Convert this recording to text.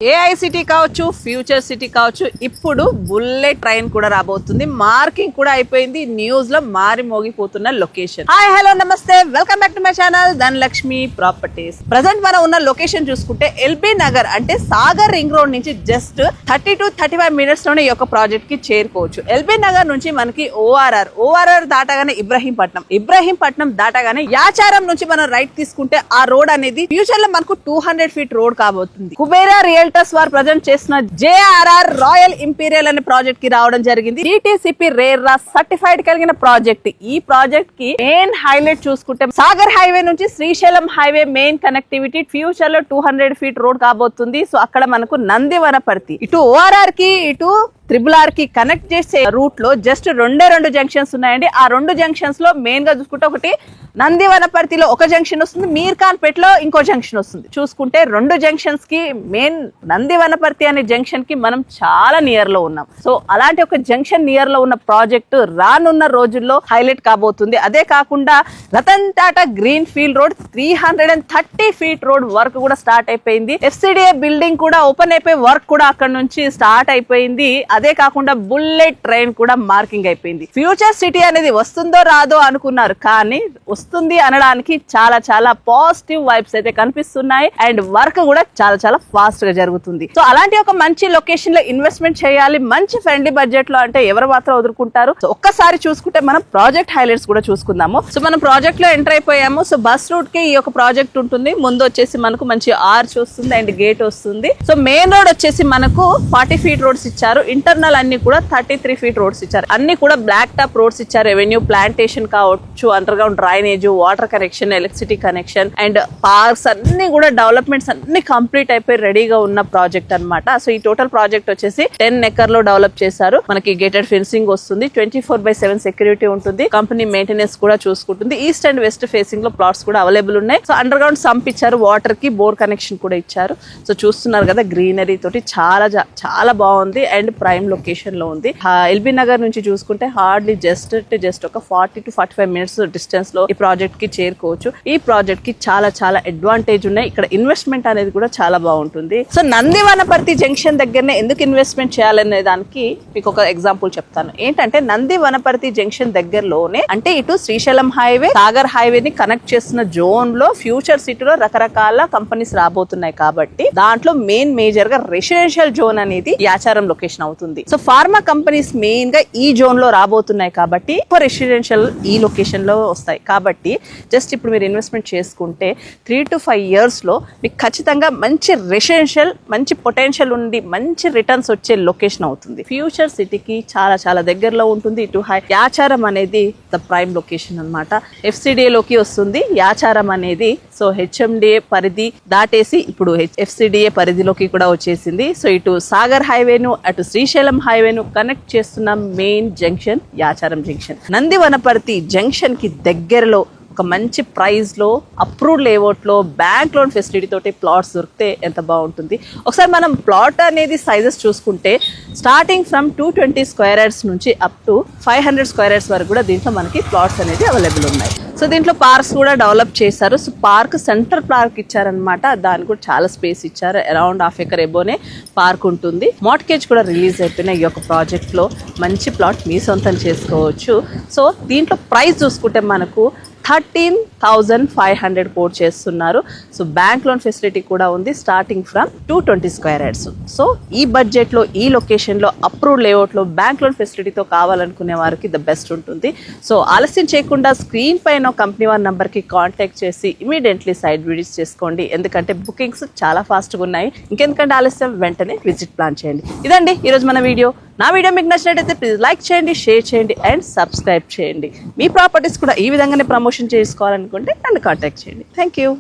AI city కావచ్చు, future city కావచ్చు, ఇప్పుడు బుల్లెట్ ట్రైన్ కూడా రాబోతుంది. మార్కింగ్ కూడా అయిపోయింది. న్యూస్ లో మారి మోగిపోతున్న లొకేషన్. హాయ్ హలో నమస్తే, welcome back to my channel Dhanalakshmi properties. Present మనం ఉన్న లొకేషన్ చూసుకుంటే ఎల్బీ నగర్ అంటే సాగర్ రింగ్ రోడ్ నుంచి జస్ట్ 30 to 35 మినిట్స్ లోనే ఈ యొక్క ప్రాజెక్ట్ కి చేరుకోవచ్చు. ఎల్బీ నగర్ నుంచి మనకి ఓఆర్ఆర్ దాటగానే ఇబ్రహీంపట్నం దాటగానే యాచారం నుంచి మనం రైట్ తీసుకుంటే ఆ రోడ్ అనేది ఫ్యూచర్ లో మనకు 200 ఫీట్ రోడ్ కాబోతుంది. కుబేరా రియల్టర్స్ వారు ప్రజెంట్ చేసిన జేఆర్ఆర్ రాయల్ ఇంపీరియల్ అనే ప్రాజెక్ట్ కి రావడం జరిగింది. డిటిసిపి రేరా సర్టిఫైడ్ కలిగిన ప్రాజెక్ట్. ఈ ప్రాజెక్ట్ కి మెయిన్ హైలైట్ చూసుకుంటే సాగర్ హైవే నుంచి Srisailam highway main connectivity future లో 200 ఫీట్ రోడ్ కాబోతుంది. సో అక్కడ మనకు నందివనపర్తి ఇటు ఓఆర్ఆర్ కి ఇటు త్రిబుల్-ఆర్ కి కనెక్ట్ చేసే రూట్ లో జస్ట్ రెండు జంక్షన్స్ ఉన్నాయండి. ఆ రెండు జంక్షన్స్ లో మెయిన్ గా చూసుకుంటే ఒకటి నందివనపర్తిలో ఒక జంక్షన్ వస్తుంది, మీర్ఖాన్పేట్ లో ఇంకో జంక్షన్ వస్తుంది. చూసుకుంటే రెండు జంక్షన్స్ కి మెయిన్ నందివనపర్తి అనే జంక్షన్ కి మనం చాలా నియర్ లో ఉన్నాం. సో అలాంటి ఒక జంక్షన్ నియర్ లో ఉన్న ప్రాజెక్ట్ రానున్న రోజుల్లో హైలైట్ కాబోతుంది. అదే కాకుండా Ratan Tata green field road 330 feet road work కూడా స్టార్ట్ అయిపోయింది. FCDA బిల్డింగ్ కూడా ఓపెన్ అయిపోయి వర్క్ కూడా అక్కడ నుంచి స్టార్ట్ అయిపోయింది. అదే కాకుండా బుల్లెట్ ట్రైన్ కూడా మార్కింగ్ అయిపోయింది. ఫ్యూచర్ సిటీ అనేది వస్తుందో రాదో అనుకున్నారు, కానీ వస్తుంది అనడానికి చాలా చాలా పాజిటివ్ వైబ్స్ అయితే కనిపిస్తున్నాయి. అండ్ వర్క్ కూడా చాలా చాలా ఫాస్ట్ గా జరుగుతుంది. సో అలాంటి ఒక మంచి లొకేషన్ లో ఇన్వెస్ట్మెంట్ చేయాలి మంచి ఫ్రెండ్లీ బడ్జెట్ లో అంటే ఎవరు మాత్రం వదులుకుంటారు. సో ఒక్కసారి చూసుకుంటే మనం ప్రాజెక్ట్ హైలైట్స్ కూడా చూసుకుందాము. సో మనం ప్రాజెక్ట్ లో ఎంటర్ అయిపోయాము. సో బస్ రూట్ కి ఈ యొక్క ప్రాజెక్ట్ ఉంటుంది. ముందు వచ్చేసి మనకు మంచి ఆర్చ్ వస్తుంది అండ్ గేట్ వస్తుంది. సో మెయిన్ రోడ్ వచ్చేసి మనకు 40 ఫీట్ రోడ్స్ ఇచ్చారు. ఇంటర్నల్ అన్ని కూడా 33 ఫీట్ రోడ్స్ ఇచ్చారు. అన్ని కూడా బ్లాక్ టాప్ రోడ్స్ ఇచ్చారు. రెవెన్యూ ప్లాంటేషన్ కావచ్చు, under ground drainage, water connection, electricity connection and parks అన్ని కూడా డెవలప్మెంట్స్ అన్ని కంప్లీట్ అయిపోయి రెడీగా ఉన్న ప్రాజెక్ట్ అన్నమాట. సో ఈ టోటల్ ప్రాజెక్ట్ వచ్చేసి 10 ఎకర్ లో డెవలప్ చేశారు. మనకి గేటెడ్ ఫెన్సింగ్ వస్తుంది, 24/7 సెక్యూరిటీ ఉంటుంది. కంపెనీ మెయింటెనెన్స్ కూడా చూసుకుంటుంది. ఈస్ట్ అండ్ వెస్ట్ ఫేసింగ్ లో ప్లాట్స్ కూడా అవైలబుల్ ఉన్నాయి. సో అండర్ గ్రౌండ్ సంప్ ఇచ్చారు, వాటర్ కి బోర్ కనెక్షన్ కూడా ఇచ్చారు. సో చూస్తున్నారు కదా, గ్రీనరీ తోటి చాలా చాలా బాగుంది అండ్ ప్రైమ్ లొకేషన్ లో ఉంది. ఎల్బీ నగర్ నుంచి చూసుకుంటే హార్డ్లీ జస్ట్ ఒక 40 to 45 మినిట్స్ డిస్టెన్స్ లో ఈ ప్రాజెక్ట్ కి చేరుకోవచ్చు. ఈ ప్రాజెక్ట్ కి చాలా చాలా అడ్వాంటేజ్ ఉన్నాయి. ఇక్కడ ఇన్వెస్ట్మెంట్ అనేది కూడా చాలా బాగుంటుంది. సో నందివనపర్తి జంక్షన్ దగ్గరనే ఎందుకు ఇన్వెస్ట్మెంట్ చేయాలనే దానికి మీకు ఒక ఎగ్జాంపుల్ చెప్తాను. ఏంటంటే నందివనపర్తి జంక్షన్ దగ్గరలోనే అంటే ఇటు శ్రీశైలం హైవే సాగర్ హైవే ని కనెక్ట్ చేస్తున్న జోన్ లో ఫ్యూచర్ సిటీలో రకరకాల కంపెనీస్ రాబోతున్నాయి. కాబట్టి దాంట్లో మేజర్ గా రెసిడెన్షియల్ జోన్ అనేది యాచారం లొకేషన్ అవుతుంది. సో ఫార్మా కంపెనీస్ మెయిన్ గా ఈ జోన్ లో రాబోతున్నాయి కాబట్టి రెసిడెన్షియల్ ఈ లొకేషన్ లో వస్తాయి. కాబట్టి జస్ట్ ఇప్పుడు మీరు ఇన్వెస్ట్మెంట్ చేసుకుంటే 3 to 5 years లో మీకు ఖచ్చితంగా మంచి రెసిడెన్షియల్ మంచి పొటెన్షియల్ ఉండి మంచి రిటర్న్స్ వచ్చే లొకేషన్ అవుతుంది. ఫ్యూచర్ సిటీకి చాలా చాలా దగ్గరలో ఉంటుంది. ఇటు యాచారం అనేది ద ప్రైమ్ లొకేషన్ అన్నమాట. FCDA లోకి వస్తుంది యాచారం అనేది. సో HMDA పరిధి దాటేసి ఇప్పుడు FCDA పరిధిలోకి కూడా వచ్చేసింది. సో ఇటు సాగర్ హైవేను అటు శ్రీశైలం హైవేను కనెక్ట్ చేస్తున్న main junction Yacharam junction. Nandivanaparthi junction కి దగ్గరలో ఒక మంచి ప్రైస్ లో అప్రూవ్డ్ లేఅవుట్ లో బ్యాంక్ లోన్ ఫెసిలిటీ తోటి ప్లాట్స్ దొరికితే ఎంత బాగుంటుంది. ఒకసారి మనం ప్లాట్ అనేది సైజెస్ చూసుకుంటే స్టార్టింగ్ ఫ్రమ్ 220 స్క్వేర్ యార్డ్స్ నుంచి అప్ టు 500 స్క్వేర్ యార్డ్స్ వరకు కూడా దీంట్లో మనకి ప్లాట్స్ అనేది అవైలబుల్ ఉన్నాయి. సో దీంట్లో పార్క్స్ కూడా డెవలప్ చేశారు. సో పార్క్ సెంటర్ పార్క్ ఇచ్చారనమాట. దానికి కూడా చాలా స్పేస్ ఇచ్చారు. అరౌండ్ 1/2 acre ఎబోనే పార్క్ ఉంటుంది. మార్ట్గేజ్ కూడా రిలీజ్ అయిపోయిన ఈ యొక్క ప్రాజెక్ట్ లో మంచి ప్లాట్ మీ సొంతం చేసుకోవచ్చు. సో దీంట్లో ప్రైస్ చూసుకుంటే మనకు 13,500 కోట్ చేస్తున్నారు. సో బ్యాంక్ లోన్ ఫెసిలిటీ కూడా ఉంది starting from 220 square yards. So ఈ బడ్జెట్ లో ఈ లొకేషన్ లో అప్రూవ్డ్ లేఅవుట్ లో బ్యాంక్ లోన్ ఫెసిలిటీతో కావాలనుకునే వారికి ద బెస్ట్ ఉంటుంది. సో ఆలస్యం చేయకుండా స్క్రీన్ పైన కంపెనీ వారి నంబర్ కి కాంటాక్ట్ చేసి ఇమీడియట్లీ సైట్ విజిట్ చేసుకోండి. ఎందుకంటే బుకింగ్స్ చాలా ఫాస్ట్ గా ఉన్నాయి. ఇంకెందుకంటే ఆలస్యం, వెంటనే విజిట్ ప్లాన్ చేయండి. ఇదండి ఈరోజు మన వీడియో. నా వీడియో మీకు నచ్చినట్టయితే ప్లీజ్ లైక్ చేయండి, షేర్ చేయండి అండ్ సబ్స్క్రైబ్ చేయండి. మీ ప్రాపర్టీస్ కూడా ఈ విధంగానే ప్రమోషన్ చేసుకోవాలనుకుంటే నన్ను కాంటాక్ట్ చేయండి. Thank you.